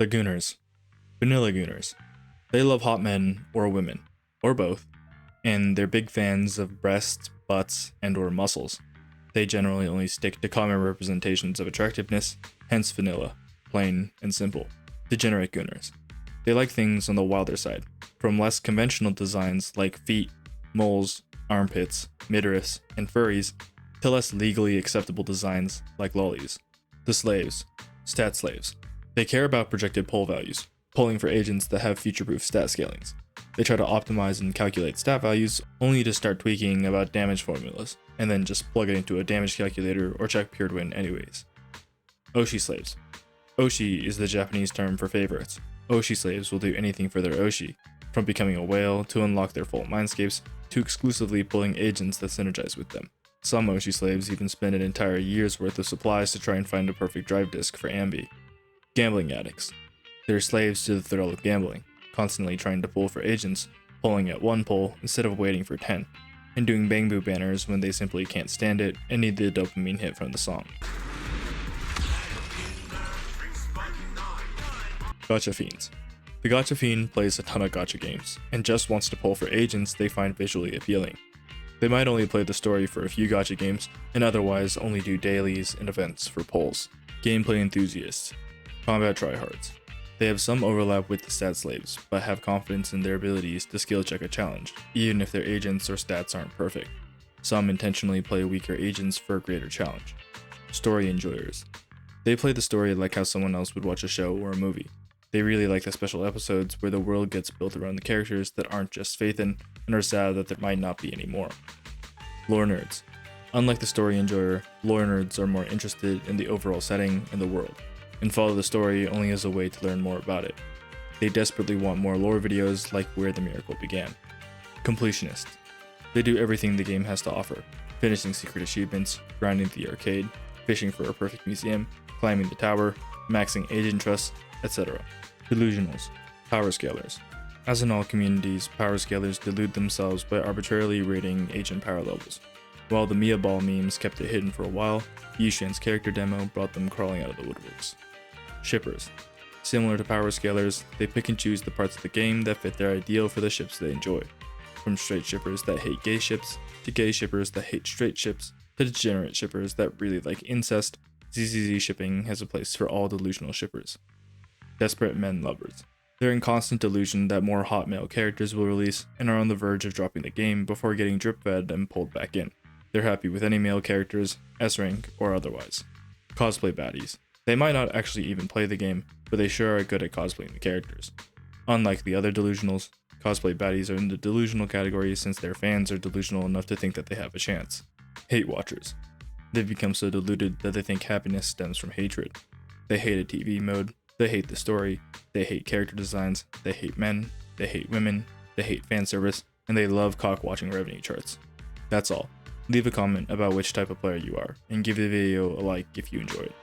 The Gooners. Vanilla Gooners. They love hot men or women, or both, and they're big fans of breasts, butts, and or muscles. They generally only stick to common representations of attractiveness, hence vanilla, plain and simple. Degenerate Gooners. They like things on the wilder side, from less conventional designs like feet, moles, armpits, midriffs, and furries, to less legally acceptable designs like lollies. The Slaves. Stat Slaves. They care about projected poll values, polling for agents that have future-proof stat scalings. They try to optimize and calculate stat values only to start tweaking about damage formulas, and then just plug it into a damage calculator or check pure win anyways. Oshi Slaves. Oshi is the Japanese term for favorites. Oshi slaves will do anything for their Oshi, from becoming a whale to unlock their full mindscapes, to exclusively pulling agents that synergize with them. Some Oshi slaves even spend an entire year's worth of supplies to try and find a perfect drive disk for Ambi. Gambling Addicts. They're slaves to the thrill of gambling, constantly trying to pull for agents, pulling at one pull instead of waiting for 10, and doing bang boo banners when they simply can't stand it and need the dopamine hit from the song. Gacha Fiends. The Gacha Fiend plays a ton of gacha games, and just wants to pull for agents they find visually appealing. They might only play the story for a few gacha games, and otherwise only do dailies and events for pulls. Gameplay Enthusiasts. Combat Tryhards. They have some overlap with the stat slaves, but have confidence in their abilities to skill check a challenge, even if their agents or stats aren't perfect. Some intentionally play weaker agents for a greater challenge. Story Enjoyers. They play the story like how someone else would watch a show or a movie. They really like the special episodes where the world gets built around the characters that aren't just Phaethon and are sad that there might not be any more. Lore Nerds. Unlike the story enjoyer, lore nerds are more interested in the overall setting and the world, and follow the story only as a way to learn more about it. They desperately want more lore videos like Where the Miracle Began. Completionists. They do everything the game has to offer, finishing secret achievements, grinding the arcade, fishing for a perfect museum, climbing the tower, maxing agent trust, etc. Delusionals. Power Scalers. As in all communities, power scalers delude themselves by arbitrarily rating agent power levels. While the Mia Ball memes kept it hidden for a while, Yushan's character demo brought them crawling out of the woodworks. Shippers. Similar to power scalers, they pick and choose the parts of the game that fit their ideal for the ships they enjoy. From straight shippers that hate gay ships, to gay shippers that hate straight ships, to degenerate shippers that really like incest, ZZZ shipping has a place for all delusional shippers. Desperate Men Lovers. They're in constant delusion that more hot male characters will release and are on the verge of dropping the game before getting drip fed and pulled back in. They're happy with any male characters, S-rank or otherwise. Cosplay Baddies. They might not actually even play the game, but they sure are good at cosplaying the characters. Unlike the other delusionals, cosplay baddies are in the delusional category since their fans are delusional enough to think that they have a chance. Hate Watchers. They've become so deluded that they think happiness stems from hatred. They hate a TV mode, they hate the story, they hate character designs, they hate men, they hate women, they hate fan service, and they love cock-watching revenue charts. That's all. Leave a comment about which type of player you are, and give the video a like if you enjoyed it.